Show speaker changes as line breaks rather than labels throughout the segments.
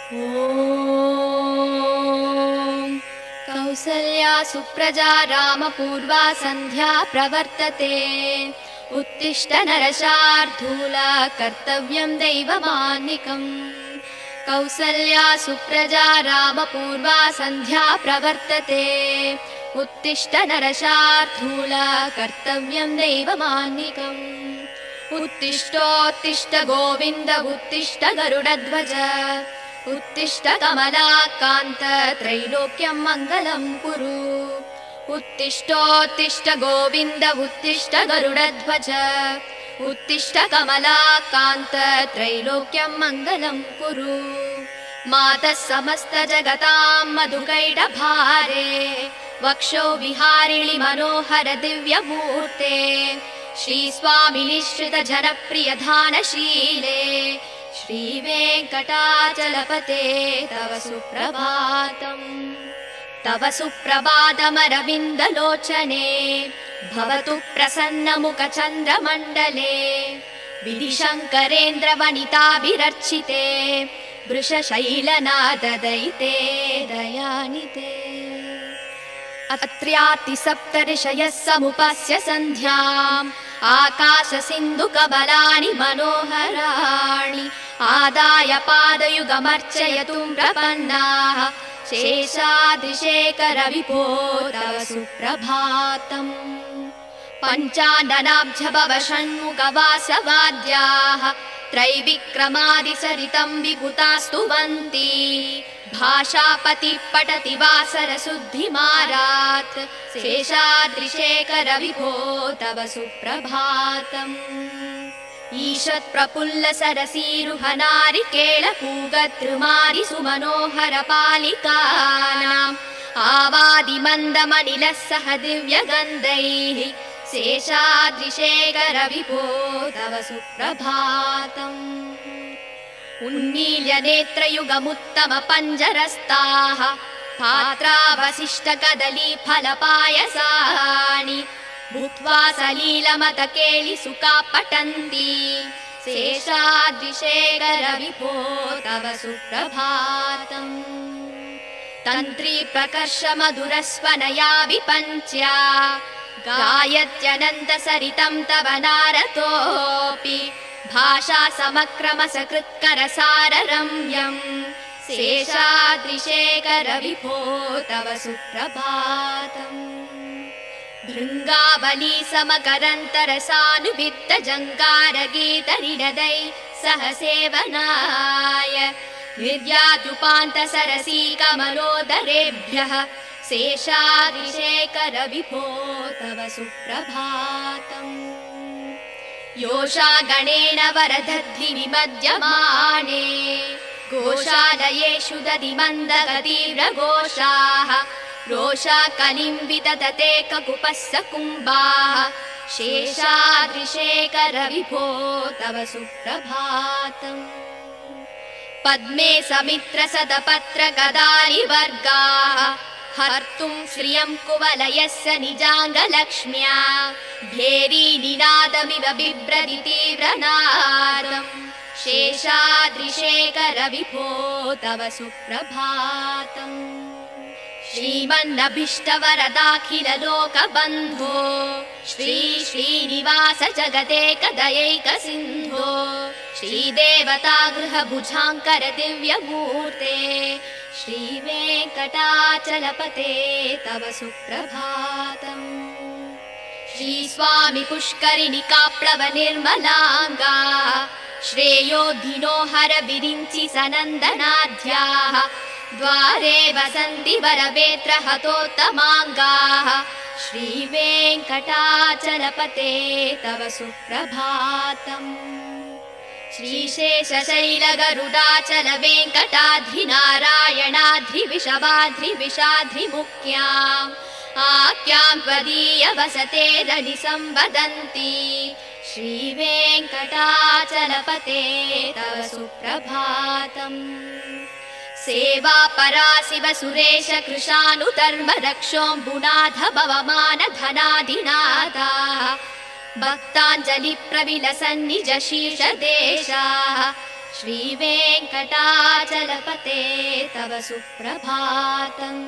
ॐ कौसल्या सुप्रजा रामपूर्वा सन्ध्या प्रवर्तते उत्तिष्ठ नरशार्दूला कर्तव्यं दैवमान्निकम् कौसल्या सुप्रजा रामपूर्वा सन्ध्या प्रवर्तते उत्तिष्ठ नरशार्दूला कर्तव्यं दैवमान्निकम् उत्तिष्ठोत्तिष्ठ गोविन्द उत्तिष्ठ गरुडध्वज उत्तिष्ठ कमलाकान्त त्रैलोक्यं मङ्गलं कुरु उत्तिष्ठोत्तिष्ठ गोविन्द उत्तिष्ठ गरुडध्वज उत्तिष्ठ कमलाकान्त त्रैलोक्यं मङ्गलं कुरु मातः समस्त जगतां मधुकैटभारे वक्षो विहारिणि मनोहर दिव्यमूर्ते श्रीस्वामिनि श्रित जनप्रिय धानशीले श्रीवेङ्कटाचलपते तव सुप्रभातम् तव सुप्रभातमरविन्दलोचने भवतु प्रसन्नमुखचन्द्रमण्डले विधिशङ्करेन्द्रवनिताभिरर्चिते वृषशैलनाददयिते दयानिते अत्र्यातिसप्तऋषयः समुपस्य सन्ध्याम् आकाशसिन्धुकबलानि मनोहराणि आदाय पादयुगमर्चयतुं प्रपन्नाः शेषाद्रिशेखर विभो तव सुप्रभातम् पञ्चाननाब्जभव षण्मुखवासवाद्याः त्रैविक्रमादिसरितं विभुतास्तुवन्ति भाषापति पठति वासरशुद्धिमारात् शेषाद्रिशेखर विभो तव सुप्रभातम् ईषत् प्रफुल्ल सरसीरुहनारिकेळपूगतृमारि सुमनोहर पालिकानाम् आवादिमन्दमनिलः सह दिव्यगन्धैः शेषाद्रिशेखर विभो तव सुप्रभातम् उन्मील्य नेत्रयुगमुत्तम पञ्जरस्ताः पात्रावशिष्ट कदली फलपायसानि भूत्वा सलीलमतकेलि सुखा पठन्ति शेषाद्रिशेखर विभो तव सुप्रभातम् तन्त्री प्रकर्ष मधुरस्वनया विपञ्च्या गायत्यनन्त सरितं तव नारतोऽपि भाषा समक्रम सकृत्कर साररम्यम् शेषाद्रिशेखर विभो तव सुप्रभातम् भृङ्गावली समकरन्तरसानुवित्त जङ्गारगीत निरदै सह सेवनाय निर्याद्युपान्त सरसी कमलोदरेभ्यः शेषाद्रिशेखर विभो तव सुप्रभातम् योषा गणेन वरदध्नि विमध्यमाने गोशालयेषु दधिमन्दगतीव्रघोषाः रोषा कलिम्बितदते ककुपस्स कुम्भाः शेषाद्रिशेखर विभो तव सुप्रभातम् पद्मे समित्र सदपत्र गदानि वर्गाः हर्तुं श्रियं कुवलयस्य निजाङ्गलक्ष्म्या भेरी निनादमिव बिभ्रति तीव्रनादम् शेषाद्रिशेखर विभो तव सुप्रभातम् श्रीमन्नभीष्टवरदाखिल लोकबन्धो श्री श्रीनिवास जगदेकदयैक सिन्धो श्रीदेवता गृहभुजाङ्कर दिव्यमूर्ते श्रीवेङ्कटाचलपते तव सुप्रभातम् श्रीस्वामि पुष्करिणिका प्लव निर्मलाङ्गा श्रेयोधिनो हर विरिञ्चि सनन्दनाध्याः द्वारे वसन्ति वरवेत्र हतोत्तमाङ्गाः श्रीवेङ्कटाचलपते तव सुप्रभातम् श्रीशेषशैलगरुडाचल वेङ्कटाद्रिनारायणाद्रिविषवाद्रिविषाद्रिमुख्याम् आख्यां त्वदीय वसते रनि संवदन्ति श्रीवेङ्कटाचलपते तव सुप्रभातम् सेवा परा शिव सुरेश कृशानुधर्म रक्षोऽम्बुनाथ भवमान धनाधिनाथाः भक्ताञ्जलि प्रविलसन् निज शीर्षदेशाः श्रीवेङ्कटाचलपते तव सुप्रभातम्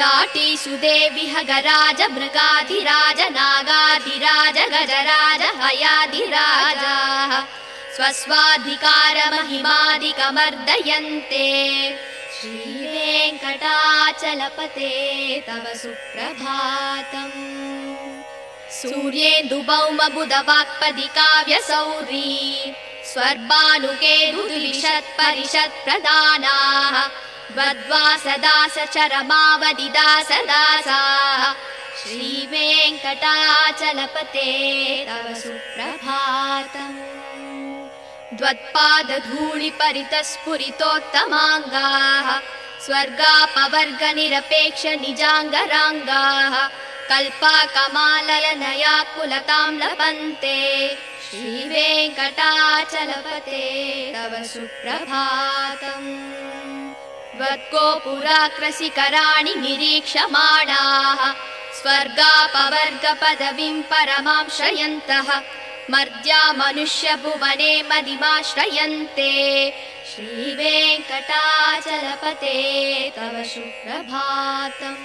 दाटीसु देविह गराज मृगाधिराज नागाधिराज गजराज हयाधिराजाः स्वस्वाधिकारमहिमादिकमर्दयन्ते श्रीवेङ्कटाचलपते तव सुप्रभातम् सूर्येन्दुभौमबुधवाक्पदिकाव्यसौरी स्वर्भानुकेरुद्विषत्परिषत्प्रदानाः द्वद्वासदासचरमावदिदासदासाः श्रीवेङ्कटाचलपते तव सुप्रभातम् द्वत्पादधूलिपरितस्फुरितोत्तमाङ्गाः स्वर्गापवर्गनिरपेक्ष निजाङ्गराङ्गाः कल्पाकमालयनयाकुलतां लभन्ते श्रीवेङ्कटाचलपते तव सुप्रभातम् त्वद्गोपुराग्रशिखराणि निरीक्षमाणाः स्वर्गापवर्गपदवीं परमां श्रयन्तः मर्त्या मनुष्यभुवने मदिमाश्रयन्ते श्रीवेङ्कटाचलपते तव सुप्रभातम्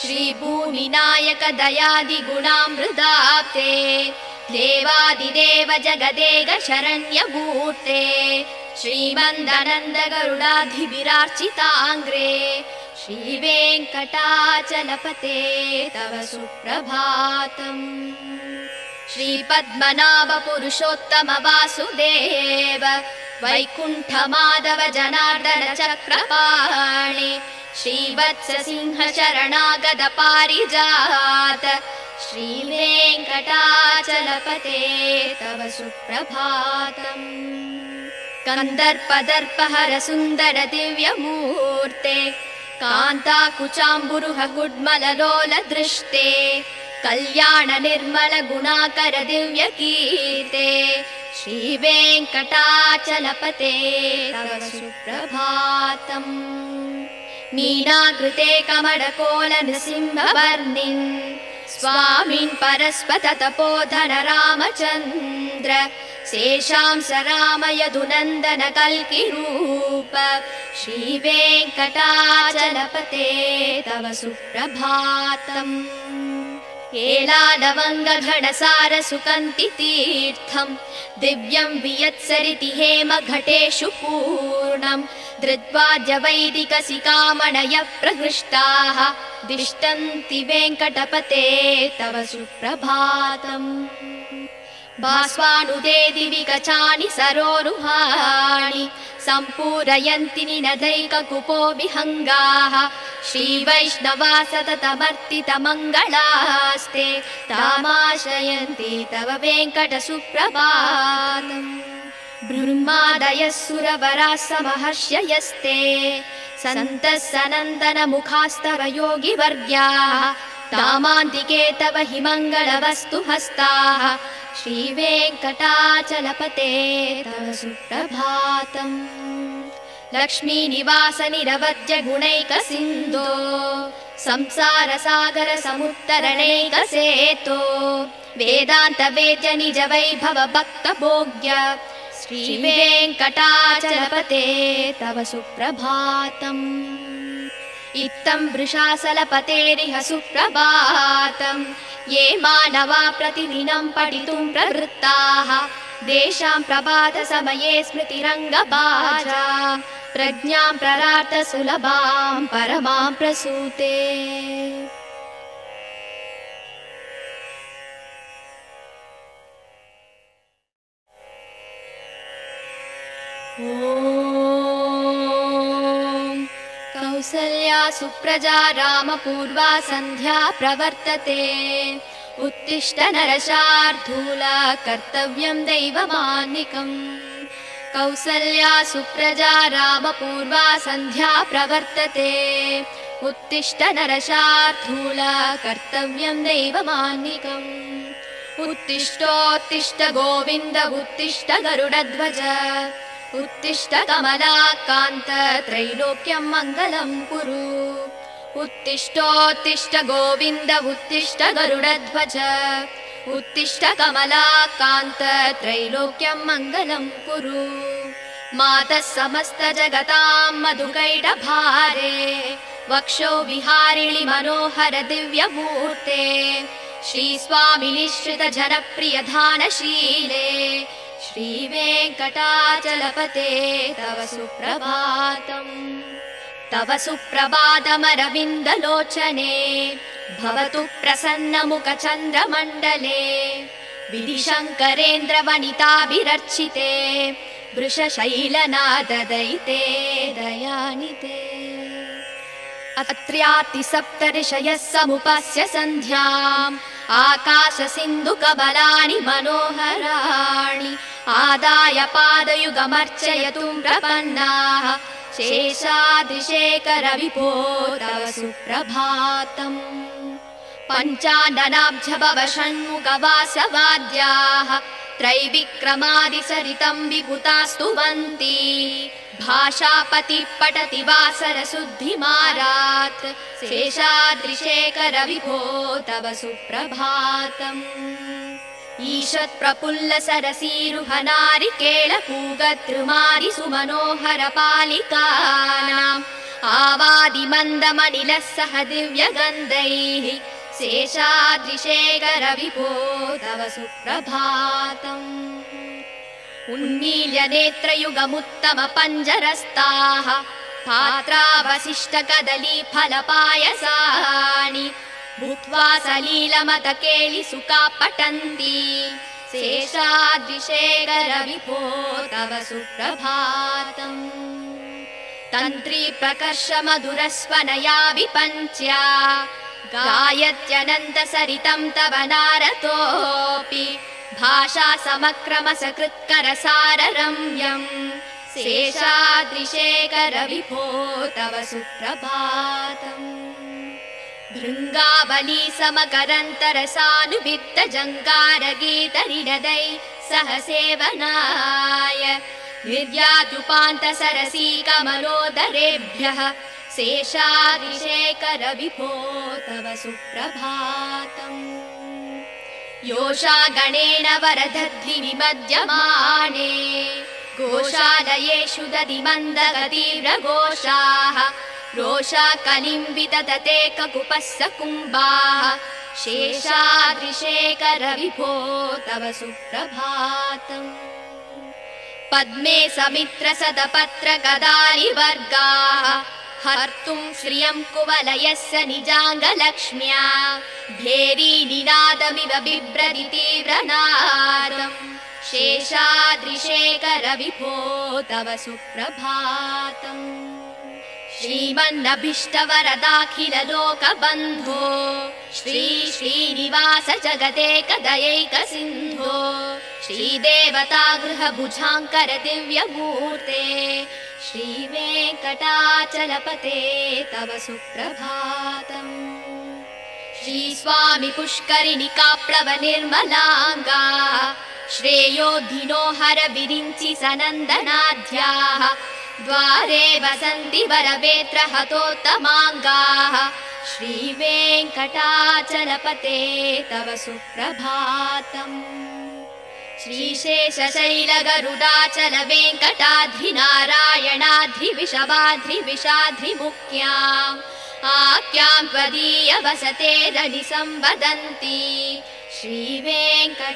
श्रीभूमिनायक दयादिगुणामृताब्धे देवादिदेव जगदेक शरण्यमूर्ते श्रीमन्दनन्द गरुडाधिभिरार्चिताङ्ग्रे श्रीवेङ्कटाचलपते तव सुप्रभातम् श्रीपद्मनाभ पुरुषोत्तम वासुदेव वैकुण्ठमाधव जनार्दन चक्रपाणि श्रीवत्स सिंह शरणागत पारिजात श्रीवेङ्कटाचलपते तव सुप्रभातम् कन्दर्पदर्पहर सुन्दर दिव्यमूर्ते कान्ताकुचाम्बुरुह गुड्मललोल दृष्टे कल्याण निर्मल गुणाकर दिव्यकीर्ते श्रीवेङ्कटाचलपते तव सुप्रभातम् मीनाकृते कमलकोल नृसिंहवर्णिन् स्वामिन् परस्पत तपोधन रामचन्द्र शेषांस राम यदुनन्दन कल्किरूप श्रीवेङ्कटाचलपते तव सुप्रभातम् एलालवङ्गघनसार सुकन्ति तीर्थम् दिव्यं वियत्सरिति हेम घटेषु पूर्णम् धृत्वाद्य वैदिकसिकामणयः प्रहृष्टाः दिष्टन्ति वेङ्कटपते तव सुप्रभातम् भास्वानुदे दिवि गचानि सरोरुहाणि सम्पूरयन्ति निनदैककुपो विहङ्गाः श्रीवैष्णवा सततमर्तितमङ्गलास्ते तामाश्रयन्ति तव वेङ्कट सुप्रभातम् ब्रह्मादयः सुरवराः समहर्षयस्ते सन्तः सनन्दन मुखास्तव योगिवर्ग्याः तामान्तिके तव हि मङ्गलवस्तु हस्ताः श्रीवेङ्कटाचलपते तव सुप्रभातम् लक्ष्मीनिवास निरवद्य गुणैकसिन्धो संसारसागर समुत्तरणैकसेतो वेदान्त वेद्य निज वैभव भक्तभोग्य श्रीवेङ्कटाचलपते तव सुप्रभातम् इत्थं वृषासलपतेरिह सुप्रभातम् ये मानवा प्रतिदिनं पठितुं प्रवृत्ताः तेषां प्रभातसमये स्मृतिरङ्गभाजा प्रज्ञां प्ररार्थ सुलभां परमां प्रसूते ॐ कौसल्या सुप्रजा रामपूर्वा सन्ध्या प्रवर्तते उत्तिष्ठ नरशार्दूला कर्तव्यं दैवमान्निकम् कौसल्या सुप्रजा रामपूर्वा सन्ध्या प्रवर्तते उत्तिष्ठ नरशार्दूला कर्तव्यं दैवमान्निकम् उत्तिष्ठोत्तिष्ठ गोविन्द उत्तिष्ठ गरुडध्वज उत्तिष्ठ कमलाकान्त त्रैलोक्यं मङ्गलं कुरु उत्तिष्ठोत्तिष्ठ गोविन्द उत्तिष्ठ गरुडध्वज उत्तिष्ठ कमलाकान्त त्रैलोक्यं मङ्गलं कुरु मातः समस्त जगतां मधुकैटभारे वक्षो विहारिणि मनोहर दिव्यमूर्ते श्रीस्वामिनिश्रित जनप्रिय धानशीले श्रीवेङ्कटाचलपते तव सुप्रभातम् तव सुप्रभातमरविन्दलोचने भवतु प्रसन्नमुखचन्द्रमण्डले विधिशङ्करेन्द्रवनिताभिरर्चिते वृषशैलनाददयिते दयानिते अत्र्यातिसप्तऋषयः समुपस्य सन्ध्याम् आकाशसिन्धुकबलानि मनोहराणि आदाय पादयुगमर्चयतुं प्रपन्नाः शेषाद्रिशेखर विभो तव सुप्रभातम् पञ्चाननाब्जभव षण्मुखवासवाद्याः त्रैविक्रमादिसरितं विभुतास्तुवन्ति भाषापतिः पठति वासरशुद्धिमारात् शेषाद्रिशेखर विभो तव सुप्रभातम् ईषत्प्रफुल्ल सरसीरुहनारिकेळपूगतृमारि सुमनोहर पालिकानाम् आवादिमन्दमनिलः सह दिव्यगन्धैः शेषाद्रिशेखर विभो तव सुप्रभातम् उन्मील्य नेत्रयुगमुत्तम पञ्जरस्ताः पात्रावशिष्टकदलीफलपायसानि भूत्वा सलीलमतकेलिसुखा पठन्ति शेषाद्रिशेखर विभो तव सुप्रभातम् तन्त्री प्रकर्ष मधुरस्वनया विपञ्च्या गायत्यनन्तसरितं तव नारतोऽपि भाषा समक्रमसकृत्करसाररम्यम् शेषाद्रिशेखर विभो तव सुप्रभातम् भृङ्गावली समकरन्तरसानुवित्त जङ्गारगीतनिनदै सह सेवनाय निर्याद्युपान्त सरसी कमलोदरेभ्यः शेषाद्रिशेखर विभो तव सुप्रभातम् योषा गणेन वरदध्नि विमध्यमाने गोशालयेषु दधिमन्दगतीव्रघोषाः रोषा कलिम्बितदते ककुपस्स कुम्भाः शेषाद्रिशेखर विभो तव सुप्रभातम् पद्मे समित्र सदपत्र गदालिवर्गाः हर्तुं श्रियं कुवलयस्य निजाङ्गलक्ष्म्या भेरी निनादमिव बिभ्रति तीव्रनादम् शेषाद्रिशेखर विभो तव सुप्रभातम् श्रीमन्नभीष्टवरदाखिल लोकबन्धो श्री श्रीनिवास जगदेकदयैक सिन्धो श्रीदेवता गृहभुजाङ्कर दिव्यमूर्ते श्रीवेङ्कटाचलपते तव सुप्रभातम् श्रीस्वामि पुष्करिणिकाप्लव निर्मलाङ्गा श्रेयोधिनो हर विरिञ्चि सनन्दनाध्याः द्वारे वसन्ति वरवेत्र हतोत्तमाङ्गाः श्रीवेङ्कटाचलपते तव सुप्रभातम् श्रीशेषशैलगरुडाचल वेङ्कटाद्रिनारायणाद्रिविषवाद्रिविषाद्रिमुख्याम् आख्यां त्वदीय वसते रनि संवदन्ति श्रीवेङ्कटाचलपते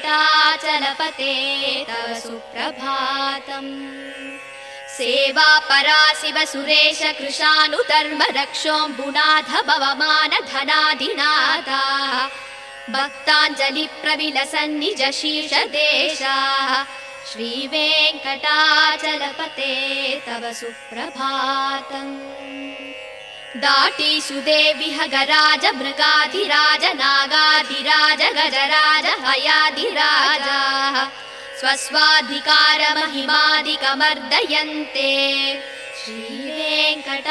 तव सुप्रभातम् सेवा परा शिव सुरेश कृशानुधर्म रक्षोऽम्बुनाथ भवमान धनाधिनाथा भक्ताञ्जलि प्रविलसन्निज शीर्ष देशाः श्रीवेङ्कटाचलपते तव सुप्रभातम् दाटीषु देविह गराज मृगाधिराज नागाधिराज गजराज हयाधिराजाः स्वस्वाधिकार महिमादिकमर्दयन्ते श्रीवेङ्कटाचलपते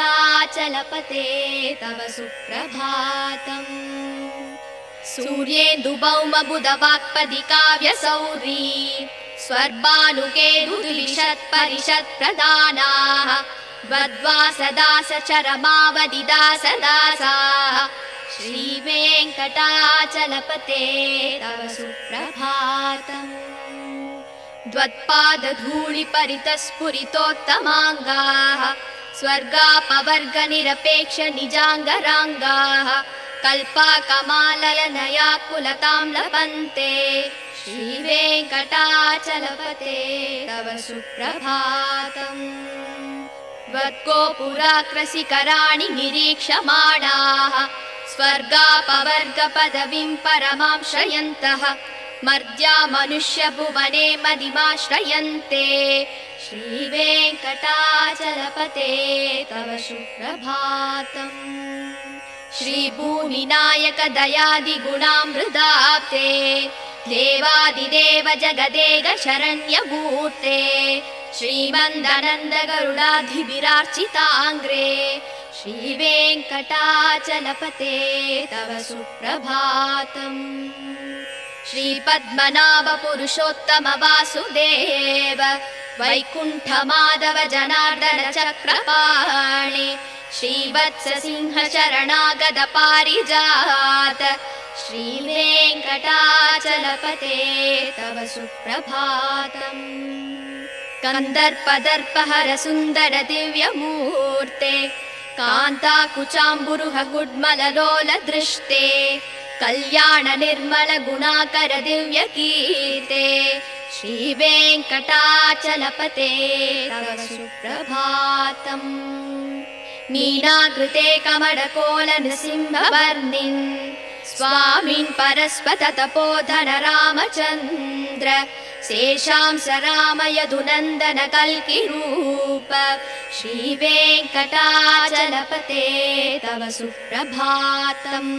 तव सुप्रभातम् सूर्येन्दुभौम बुधवाक्पदि काव्यसौरी स्वर्भानुकेतुर्विशत् प्रदानाः वद्वासदास चरमावधि दास दासाः श्रीवेङ्कटाचलपते तव सुप्रभातम् द्वत्पादधूलिपरितस्फुरितोत्तमाङ्गाः स्वर्गापवर्गनिरपेक्ष निजाङ्गराङ्गाः कल्पाकमाललनयाकुलतां लभन्ते श्रीवेङ्कटाचलपते तव सुप्रभातम् त्वद्गोपुराकृसिकराणि निरीक्षमाणाः स्वर्गापवर्गपदवीं परमां श्रयन्तः मर्त्या मनुष्यभुवने मदिमाश्रयन्ते श्रीवेङ्कटाचलपते तव सुप्रभातम् श्रीभूमिनायक दयादिगुणामृताप्ते देवादिदेव जगदेक शरण्यमूर्ते श्रीमन्दनन्द गरुडाधिभिरार्चिताङ्ग्रे श्रीवेङ्कटाचलपते तव सुप्रभातम् श्रीपद्मनाभ पुरुषोत्तम वासुदेव वैकुण्ठ माधव जनार्दन चक्रपाणि श्रीवत्स सिंह शरणागत पारिजात श्रीवेङ्कटाचलपते तव सुप्रभातम् कन्दर्पदर्पहर सुन्दर दिव्यमूर्ते कान्ताकुचाम्बुरुह गुड्मललोल दृष्टे कल्याण निर्मल गुणाकर दिव्य कीर्ते श्रीवेङ्कटाचलपते तव सुप्रभातम् मीनाकृते कमलकोल नृसिंहवर्णिन् स्वामिन् परस्पत तपोधन रामचन्द्र शेषांस राम यदुनन्दन कल्किरूप श्रीवेङ्कटाचलपते तव सुप्रभातम्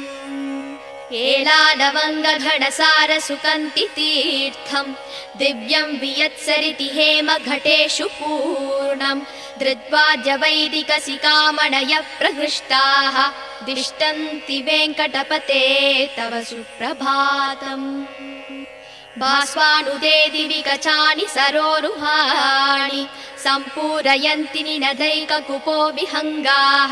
एलालवङ्गघनसार सुकन्ति तीर्थम् दिव्यं वियत्सरिति हेम घटेषु पूर्णम् धृत्वाद्य वैदिकसिकामणयः प्रहृष्टाः दिष्टन्ति वेङ्कटपते तव सुप्रभातम् भास्वानुदे दिवि कचानि सरोरुहाणि सम्पूरयन्ति निनदैककुपो विहङ्गाः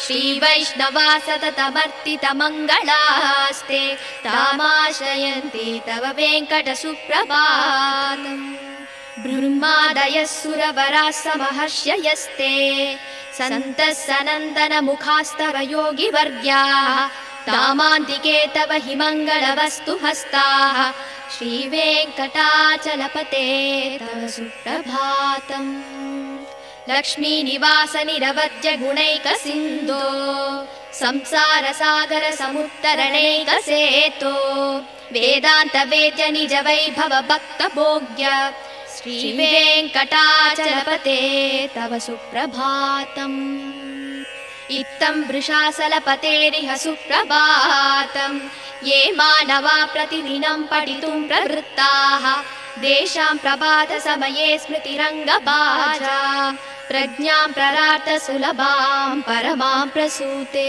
श्रीवैष्णवा सततमर्तितमङ्गलास्ते तामाश्रयन्ति तव वेङ्कट सुप्रभातम् ब्रह्मादयः सुरवराः समहर्षयस्ते सन्तः सनन्दन मुखास्तव योगिवर्ग्याः तामान्तिके तव हि मङ्गलवस्तु हस्ताः श्रीवेङ्कटाचलपते तव सुप्रभातम् लक्ष्मीनिवास निरवद्य गुणैक सिन्धो संसार सागर समुत्तरणैक सेतो वेदान्त वेद्य निज वैभव भक्त भोग्य श्रीवेङ्कटाचलपते तव सुप्रभातम् इत्थं वृषाचलपतेरिह सुप्रभातम् ये मानवा प्रतिदिनं पठितुं प्रवृत्ताः तेषां प्रभात समये स्मृतिरङ्गभाजा प्रज्ञां प्ररार्थ सुलभां परमां प्रसूते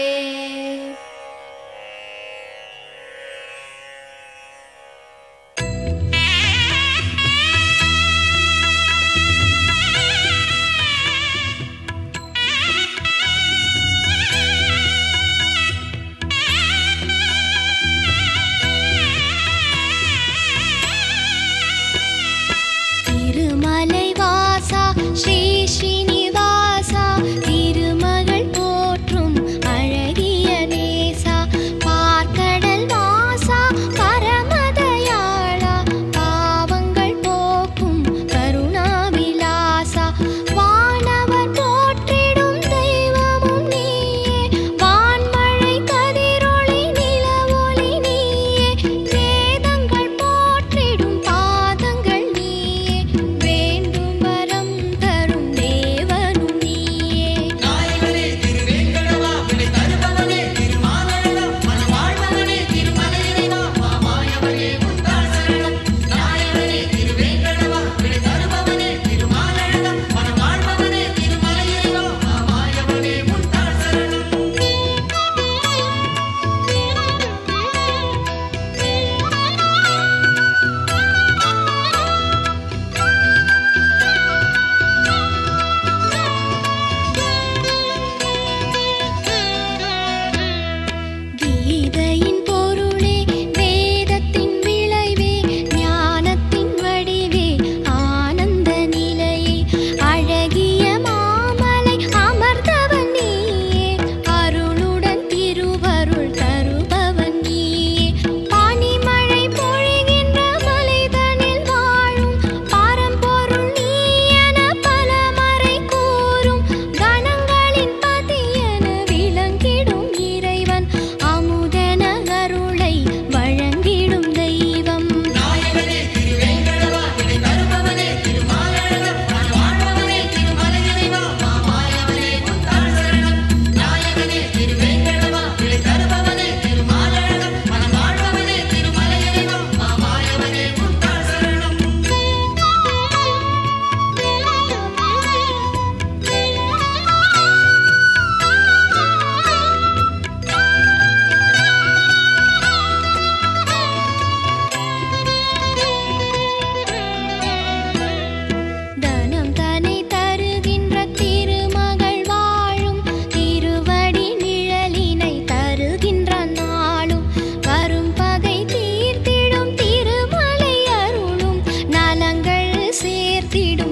श्री श्रीनिवासा तिरुमगळ पोற்றும் अழகியனே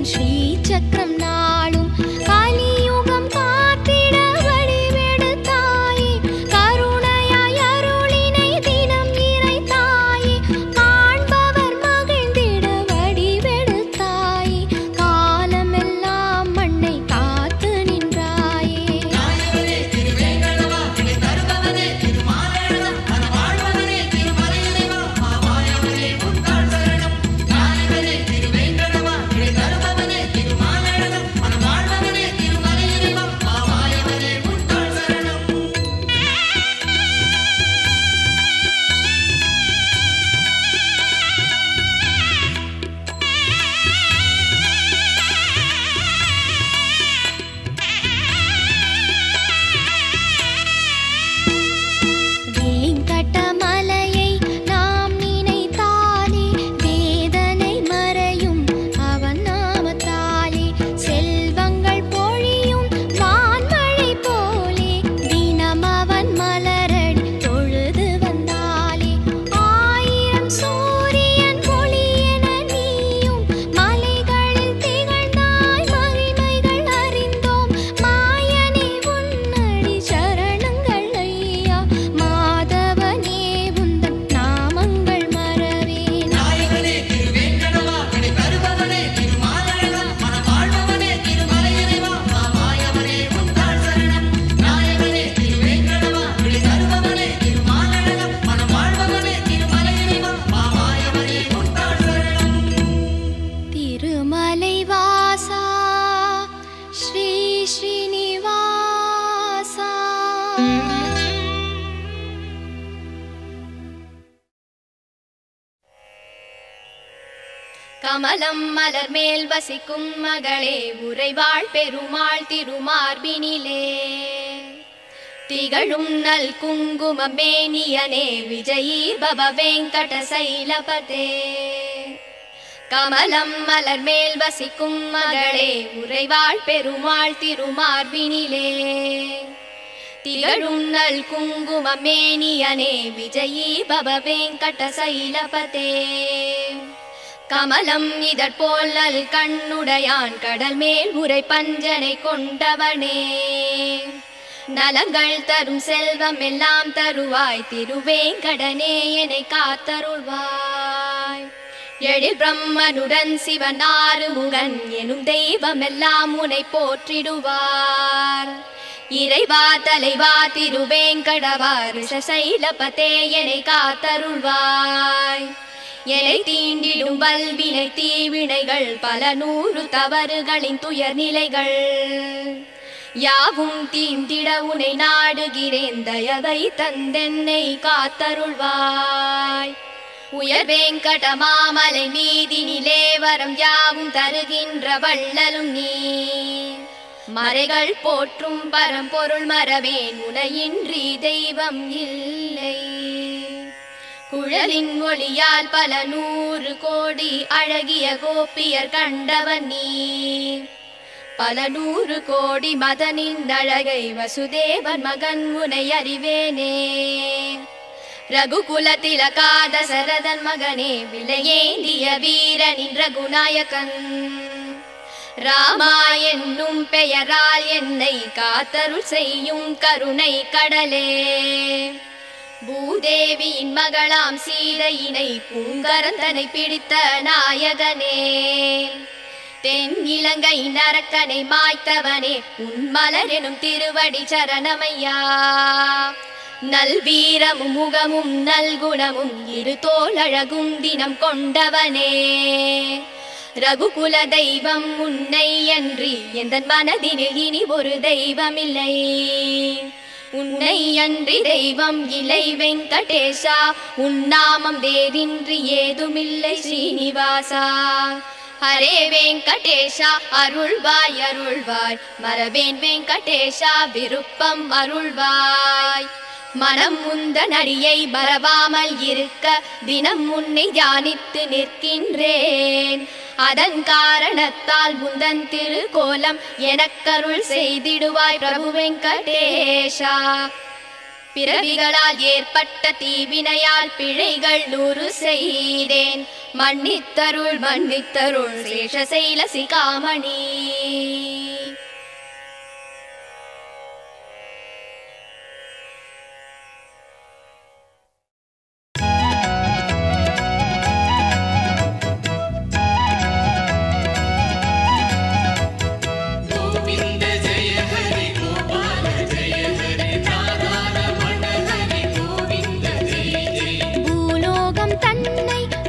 ஸ்ரீசக்கரம் நாளும் கலியுகம் காத்திட வடிவெடுத்தாயே கருணையாய் அருளினை தினம் இறைத்தாயே காண்பவர் மகிழ்ந்திட வடிவெடுத்தாயே காலமெல்லாம் மண்ணை காத்து நின்றாயே வெங்கடமலையை நாம் நினைத்தாலே வேதனை மறையும் அவன் நாமத்தாலே செல்வங்கள் பொழியும் வான்மழை போலே தினம் அவன் மலரடி தொழுது வந்தாலே ஆயிரம் சூரியன் ஒளியென நீயும் மலைகளில் திகழ்ந்தாய் மகிமைகள் அறிந்தோம் மாயனே உன்னடி சரணங்கள் ஐயா மாதவனே உந்தன் நாமங்கள் மறவேன் திருமலை வாசா ஸ்ரீ ஸ்ரீனிவாசா கமலம் மலர் மேல் வசிக்கும் மகளே உறைவாள் பெருமாள் திருமார்பினிலே திகழும் நல் குங்கும மேனியனே விஜயீ பவ வெங்கட சைலபதே கமலம் மலர் மேல் வசிக்கும் மகளே உறைவாள் பெருமாள் திருமார்பினிலே திகழும் நல் குங்கும மேனியனே விஜயீ பவ வெங்கட சைலபதே கமலம் இதற்போல் நல் கண்ணுடையான் கடல் மேல் உரை பஞ்சனை கொண்டவனே நலங்கள் தரும் செல்வம் எல்லாம் தருவாய் திருவேங்கடனே என்னை காத்தருள்வாய் எழில் பிரம்மனுடன் சிவன் ஆறுமுகன் எனும் தெய்வம் எல்லாம் உன்னை போற்றிடுவார் இறைவா தலைவா திருவேங்கடவா ரிஷசைலபதே என்னை காத்தருள்வாய் என்னை தீண்டிடும் வல்வினை தீவினைகள் பல நூறு தவறுகளின் துயர் நிலைகள் யாவும் தீண்டிட உன்னை நாடுகிறேன் தயவை தந்தென்னை காத்தருள்வாய் உயர் வேங்கட மாமலை மீதினிலே வரம் யாவும் தருகின்ற வள்ளலும் நீ மறைகள் போற்றும் பரம்பொருள் மறவேன் உனையின்றி தெய்வம் இல்லை குழலின் ஒளியால் பல நூறு கோடி அழகிய கோபியர் கண்டவன் நீ பல நூறு கோடி மதனின் அழகை வசுதேவன் மகன் உனை அறிவேனே ரகுகுல திலகா தசரதன் மகனே விலையேந்திய வீரனின் ரகுநாயகன் ராமா என்னும் பெயரால் என்னை காத்தருள் செய்யும் கருணை கடலே பூதேவியின் மகளாம் சீதையினை பூங்கரந்தனை பிடித்த நாயகனே தென் இலங்கை நரக்கனை மாய்த்தவனே உன் மலர் எனும் திருவடி சரணமையா நல் வீரமும் முகமும் நல்குணமும் இரு தோளழகும் தினம் கொண்டவனே ரகுகுல தெய்வம் உன்னை அன்றி எந்தன் மனதினில் இனி ஒரு தெய்வமில்லை உன்னை அன்றி தெய்வம் இல்லை வெங்கடேஷா உன் நாமம் வேறின்றி ஏதுமில்லை ஸ்ரீனிவாசா ஹரே வெங்கடேஷா அருள்வாய் அருள்வாய் மரவேன் வெங்கடேஷா விருப்பம் அருள்வாய் மனம் முந்தன் அடியை மறவாமல் இருக்க தினம் உன்னை தியானித்து நிற்கின்றேன் அதன் காரணத்தால் முந்தன் திருக்கோலம் எனக்கருள் செய்திடுவாய் பிரபு வெங்கடேஷா பிறவிகளால் ஏற்பட்ட தீவினையால் பிழைகள் 100 செய்தேன். மன்னித்தருள் மன்னித்தருள் சேஷசைல சிகாமணி.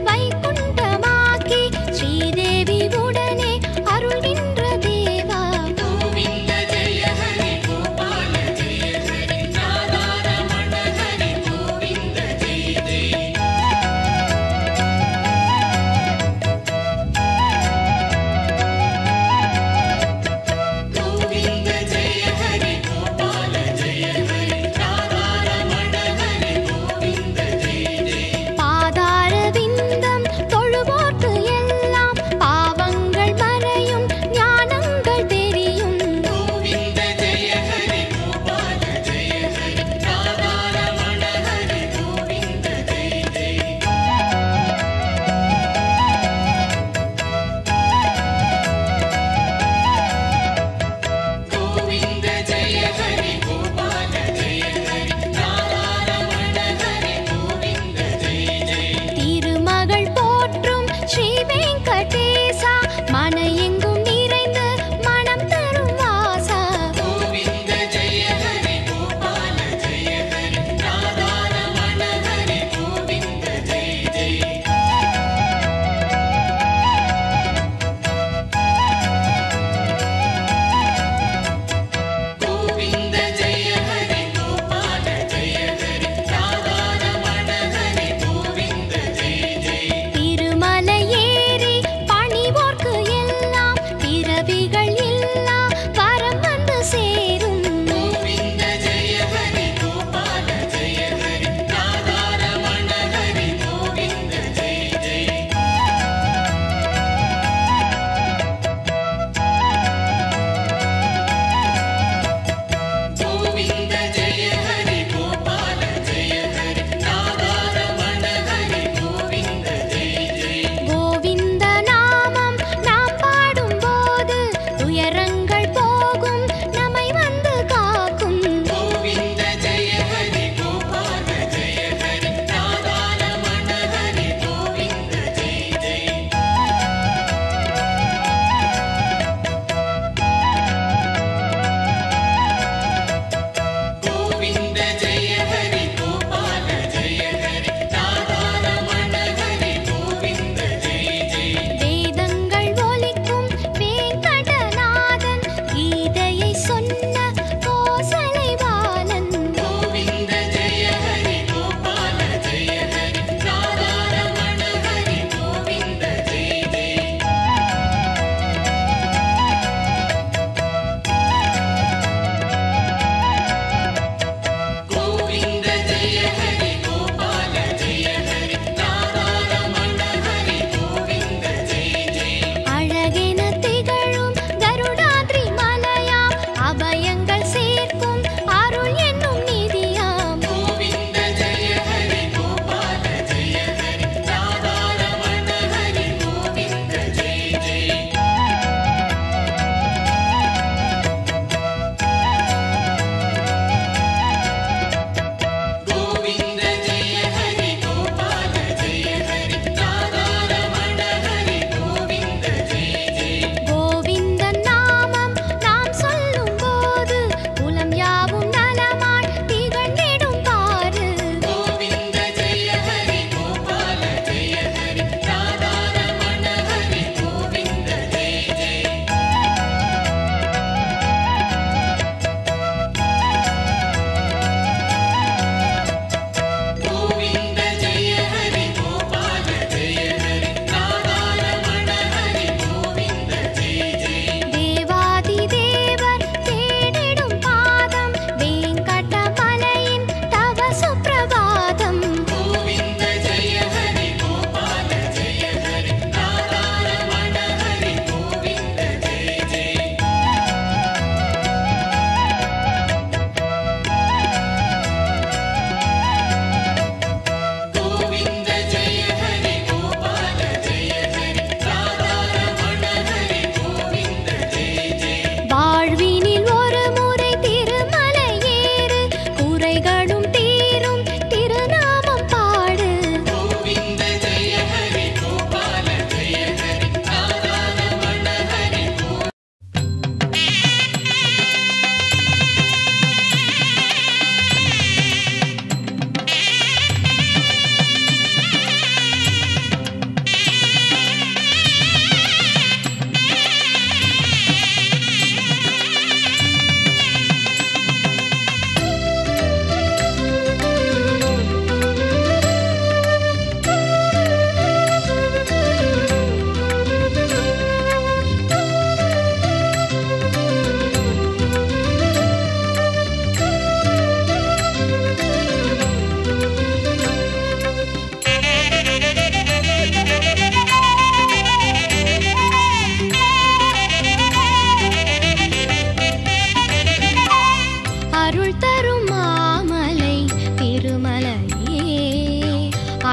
வைகுண்டமாக்கி ஸ்ரீதேவி உடனே அருள்கின்ற தேவா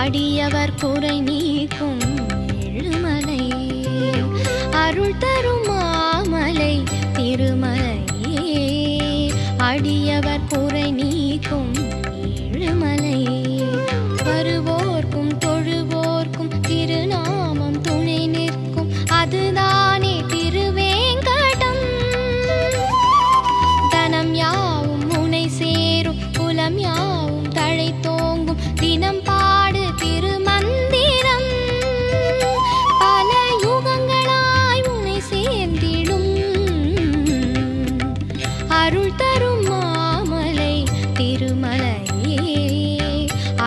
அடியவர் குறை நீக்கும் ஏழுமலை அருள் தரும் மாமலை திருமலையே அடியவர் குறை நீக்கும் ஏழுமலை வருவோர்க்கும் தொழுவோர்க்கும் திருநாமம் துணை நிற்கும் அதுதானே திருவேங்கடம் தனம் யாவும் முனை சேரும் குலம் யாவும் தழை தோங்கும் தினம் பாடு திருமந்திரம் பல யுகங்களாய் உனை சேர்ந்திடும் அருள் தரும் மாமலை திருமலையே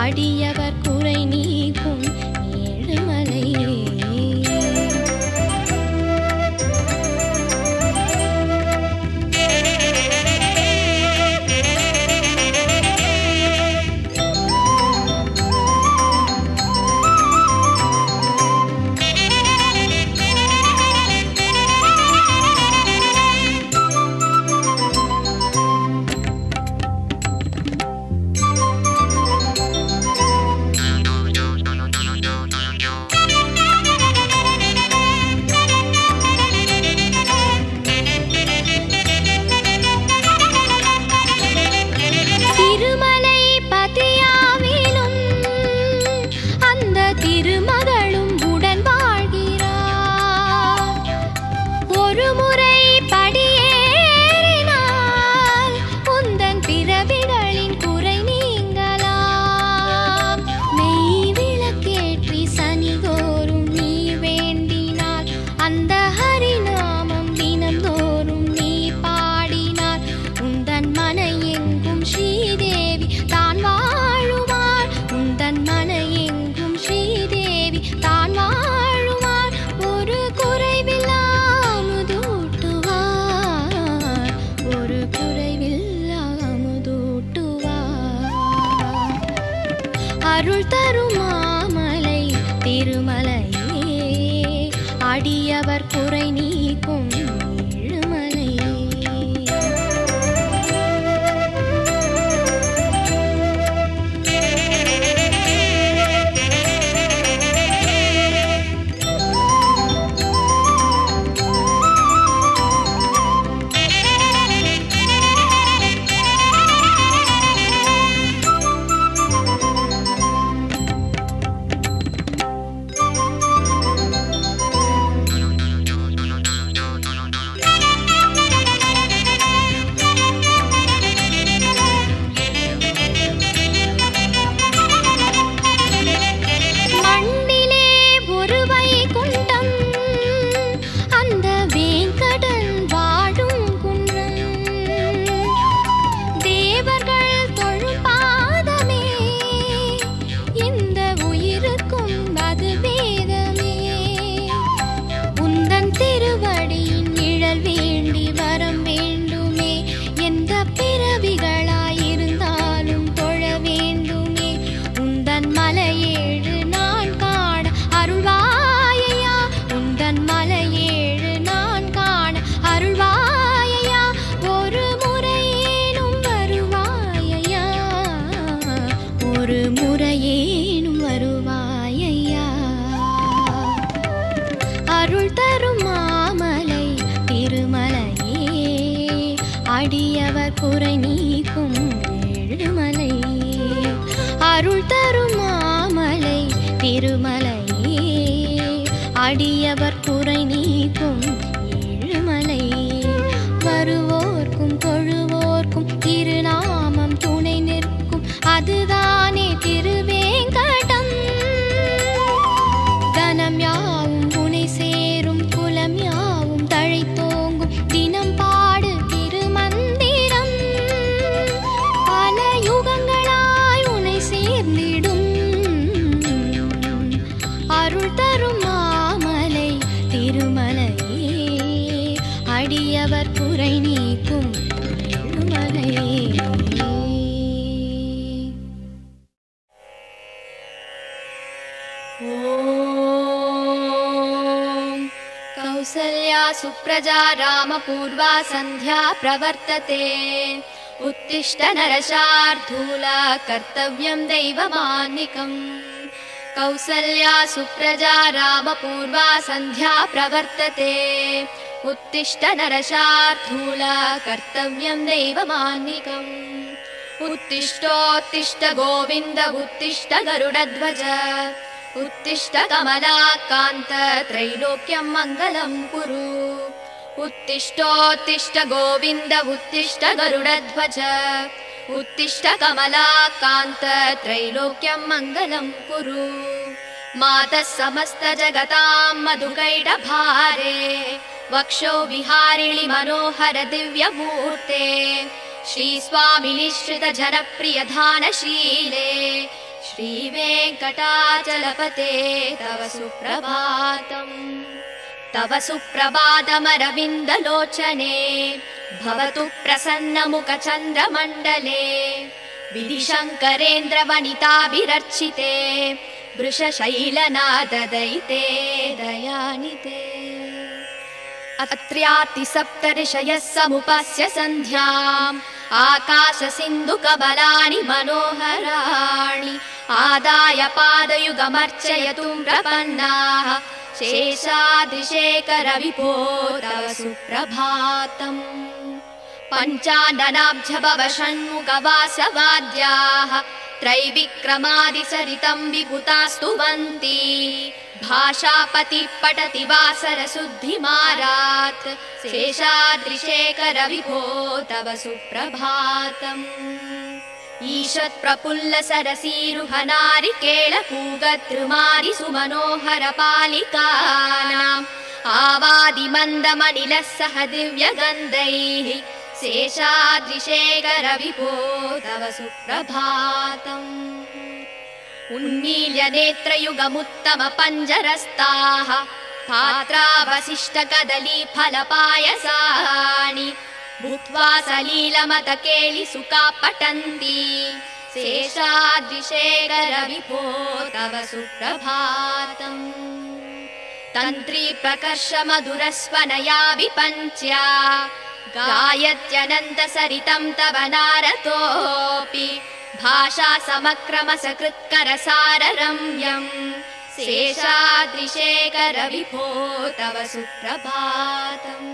அடியவர் குறை நீக்கும் ஏழுமலை அருள் தரும் மாமலை திருமலையே அடியவர் குறை நீக்கும் ஏழுமலை அருள் தரும் மாமலை திருமலையே அடியவர் குறை நீக்கும் ஏழுமலை அருள் தரும் மாமலை திருமலையே அடியவர் குறை நீக்கும் ஏழுமலை வருவோர்க்கும் தொழுவோர்க்கும் திருநாமம் துணை நிற்கும் அதுதானே திருவேங்கடம் தனம் யாவும் புனை சேரும் குலம் யாவும் தழை தோங்கும் தினம் பாடு திருமந்திரம் பல யுகங்களாய் உனை சேர்ந்திடும் அருள் தரும் மாமலை திருமலையே அடியவர் குறை நீக்கும் ஏழுமலை
कौसल्या सुप्रजा रामपूर्वा सन्ध्या प्रवर्तते उत्तिष्ठ नरशार्दूल कर्तव्यं दैवमान्निकम् कौसल्या सुप्रजा रामपूर्वा सन्ध्या प्रवर्तते उत्तिष्ठ नरशार्दूला कर्तव्यं दैवमान्निकम् उत्तिष्ठोत्तिष्ठ गोविन्द उत्तिष्ठ गरुडध्वज उत्तिष्ठ कमलाकान्त त्रैलोक्यं मङ्गलं कुरु उत्तिष्ठोत्तिष्ठ गोविन्द उत्तिष्ठ गरुडध्वज उत्तिष्ठ कमलाकान्त त्रैलोक्यं मङ्गलं कुरु मातः समस्त जगतां मधुकैटभारे वक्षो विहारिणि मनोहर दिव्यमूर्ते श्रीस्वामि निश्रित जनप्रियधानशीले श्रीवेङ्कटाचलपते तव सुप्रभातम् तव सुप्रभातमरविन्दलोचने भवतु प्रसन्नमुखचन्द्रमण्डले विधिशङ्करेन्द्रवनिताभिरर्चिते वृषशैलनाददयिते दयानिते अत्र्यातिसप्तऋषयः समुपस्य सन्ध्याम् आकाशसिन्धुकबलानि मनोहराणि आदाय पादयुगमर्चयतुं प्रपन्नाः शेषाद्रिशेखरविभो तव सुप्रभातम् पञ्चाननाब्जभव षण्मुखवासवाद्याः त्रैविक्रमादिसरितं विभुतास्तुवन्ति भाषापति पठति वासरशुद्धिमारात् शेषाद्रिशेखरविभो तव सुप्रभातम् ईषत्प्रफुल्ल सरसीरुहनारिकेळपूगद्रुमादि सुमनोहर पालिकानाम् आवादिमन्दमनिलः सह दिव्यगन्धैः शेषाद्रिशेखरविभो तव सुप्रभातम् उन्मील्य नेत्रयुगमुत्तम पञ्जरस्ताः पात्रावशिष्टकदली फलपायसानि भूत्वा सलीलमतकेलि सुखा पठन्ति शेषाद्रिशेखरविभो तव सुप्रभातम् तन्त्री प्रकर्ष मधुरस्वनया विपञ्च्या गायत्यनन्तसरितं तव नारतोऽपि भाषा समक्रमसकृत्करसाररम्यम् शेषाद्रिशेखरविभो तव सुप्रभातम्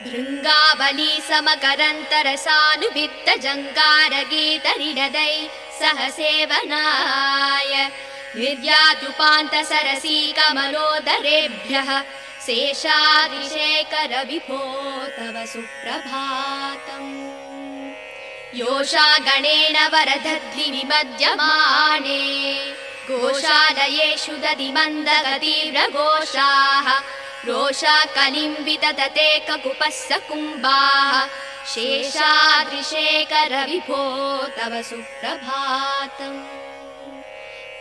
भृङ्गावली समकरन्तरसानुवित्तजङ्गारगीतनिनदै सह सेवनाय निर्याद्युपान्तसरसी कमलोदरेभ्यः शेषाद्रिशेखरविभो तव सुप्रभातम् योषा गणेन वरदद्विनिमज्यमाने गोशालयेषु दधिमन्दगतीव्रघोषाः रोषा कलिम्बितदते ककुपस्स कुम्भाः शेषाद्रिशेखरविभो तव सुप्रभातम्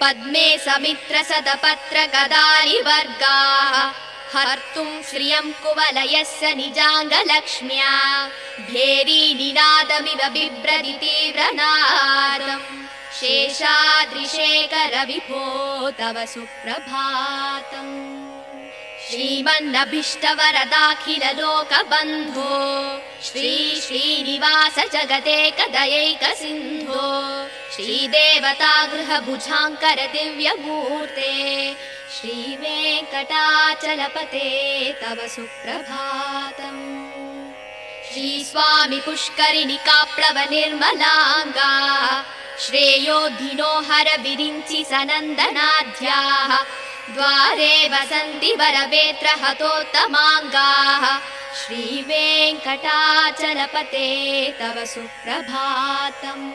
पद्मे समित्र सदपत्र गदानि वर्गाः हर्तुं श्रियं कुवलयस्य निजाङ्गलक्ष्म्या भेरी निनादमिव बिभ्रति तीव्रनादम् शेषाद्रिशेखरविभो तव सुप्रभातम् श्रीमन्नभीष्टवरदाखिललोकबन्धो श्री श्रीनिवास जगदेकदयैकसिन्धो श्रीदेवतागृहभुजाङ्कर दिव्यमूर्ते श्रीवेङ्कटाचलपते तव सुप्रभातम् श्रीस्वामि पुष्करिणिकाप्लवनिर्मलाङ्गा श्रेयोधिनो हर विरिञ्चि सनन्दनाद्याः द्वारे वसन्ति वरवेत्र हतोत्तमाङ्गाः श्रीवेङ्कटाचलपते तव सुप्रभातम्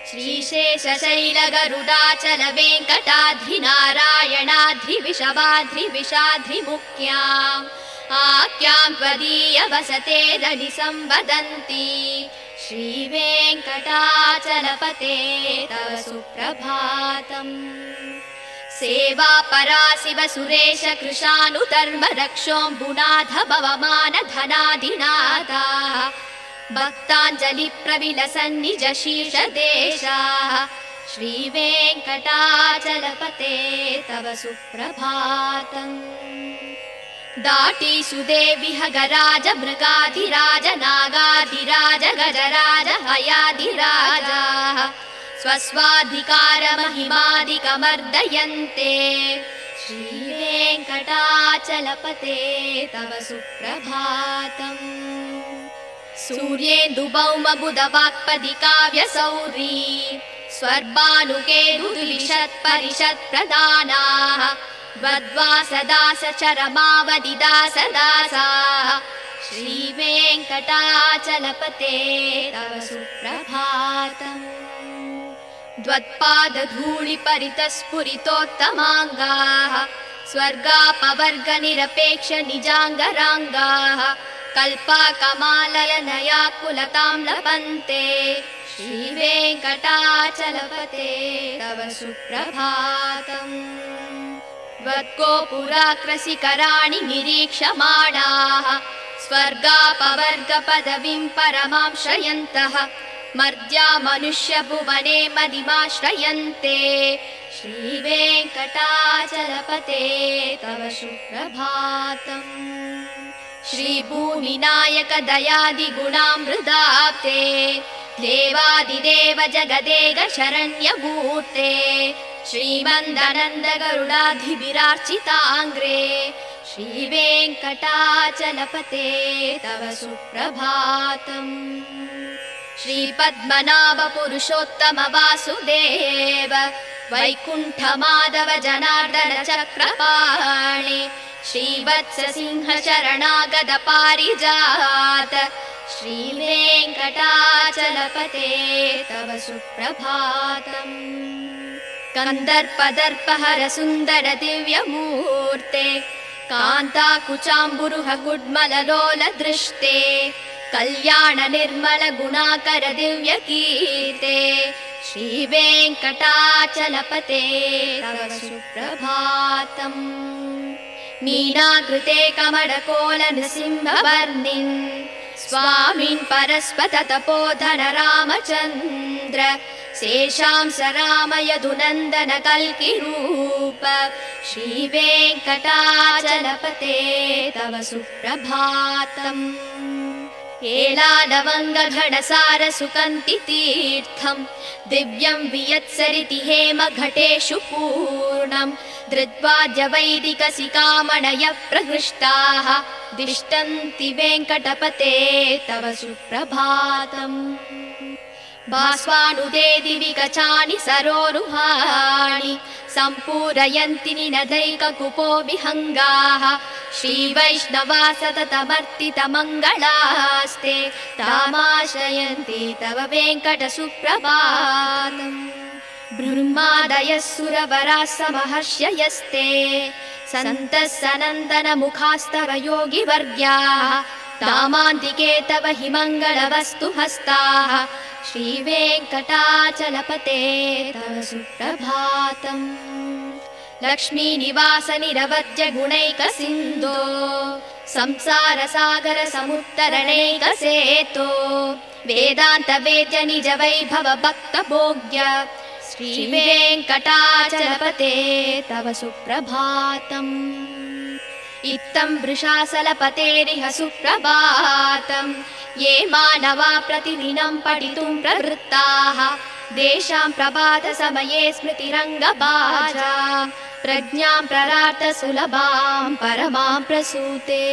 श्रीशेषशैलगरुडाचल वेङ्कटाद्रिनारायणाद्रिविषवाद्रिविषाद्रिमुख्याम् आख्यां त्वदीय वसतेरनि संवदन्ति श्रीवेङ्कटाचलपते तव सुप्रभातम् सेवा पराशिव सुरेश कृशानुधर्म रक्षोऽम्बुनाथ भवमान धनाधिनाथाः भक्ताञ्जलि प्रविलसन्निज शीर्षदेशाः श्रीवेङ्कटाचलपते तव सुप्रभातम् दाटी सुदेविह गराज मृगाधिराज नागाधिराज गजराज हयाधिराजाः स्वस्वाधिकारमहिमादिकमर्दयन्ते श्रीवेङ्कटाचलपते तव सुप्रभातम् सूर्येन्दुभौमबुधवाक्पदिकाव्यसौरी स्वर्भानुकेतुद्विषत्परिषत्प्रदानाः द्वद्वासदासचरमावदिदासदासाः श्रीवेङ्कटाचलपते तव सुप्रभातम् द्वत्पादधूलिपरितस्फुरितोत्तमाङ्गाः स्वर्गापवर्गनिरपेक्षनिजाङ्गराङ्गाः कल्पाकमालयनयाकुलतां लभन्ते श्रीवेङ्कटाचलपते तव सुप्रभातम् त्वद्गोपुराकृशिखराणि निरीक्षमाणाः स्वर्गापवर्गपदवीं परमां श्रयन्तः मर्त्या मनुष्यभुवने मदिमाश्रयन्ते श्रीवेङ्कटाचलपते तव सुप्रभातम् श्रीभूमिनायक दयादिगुणामृताप्ते देवादिदेव जगदेक शरण्यभूते श्रीमन्दनन्द गरुडाधिभिरार्चिताङ्ग्रे श्रीवेङ्कटाचलपते तव सुप्रभातम् श्रीपद्मनाभ पुरुषोत्तम वासुदेव वैकुण्ठमाधव जनार्दन चक्रपाणि श्रीवत्स सिंह शरणागत पारिजात श्रीवेङ्कटाचलपते तव सुप्रभातम् कन्दर्पदर्पहर सुन्दर दिव्यमूर्ते कान्ताकुचाम्बुरुह गुड्मललोल दृष्टे कल्याण निर्मल गुणाकर दिव्यकीर्ते श्रीवेङ्कटाचलपते तव सुप्रभातम् मीनाकृते कमलकोल नृसिंहवर्णिन् स्वामिन् परस्पत तपोधन रामचन्द्र शेषांस राम यदुनन्दन कल्किरूप श्रीवेङ्कटाचलपते तव सुप्रभातम् एलालवङ्गघनसार सुकन्ति तीर्थम् दिव्यं वियत्सरिति हेम घटेषु पूर्णम् धृत्वाद्य वैदिकसिकामणयः प्रहृष्टाः दिष्टन्ति वेङ्कटपते तव सुप्रभातम् भास्वानुदे दिवि गचानि सरोरुहाणि सम्पूरयन्ति निनदैककुपो विहङ्गाः श्रीवैष्णवा सततमर्तितमङ्गलास्ते तामाश्रयन्ति तव वेङ्कट सुप्रभातम् ब्रह्मादयः सुरवराः समहर्षयस्ते सन्तः सनन्दन मुखास्तव योगिवर्ग्याः तामान्तिके तव हि मङ्गलवस्तु हस्ताः श्रीवेङ्कटाचलपते तव सुप्रभातम् लक्ष्मीनिवास निरवद्य गुणैकसिन्धो संसार सागर समुत्तरणैकसेतो वेदान्त वेद्य निज वैभव भक्त भोग्य श्रीवेङ्कटाचलपते तव सुप्रभातम् इत्थं वृषासलपतेरिह सुप्रभातम् ये मानवा प्रतिदिनं पठितुं प्रवृत्ताः तेषां प्रभातसमये स्मृतिरङ्गभाजा प्रज्ञां प्ररार्थ सुलभां परमां प्रसूते।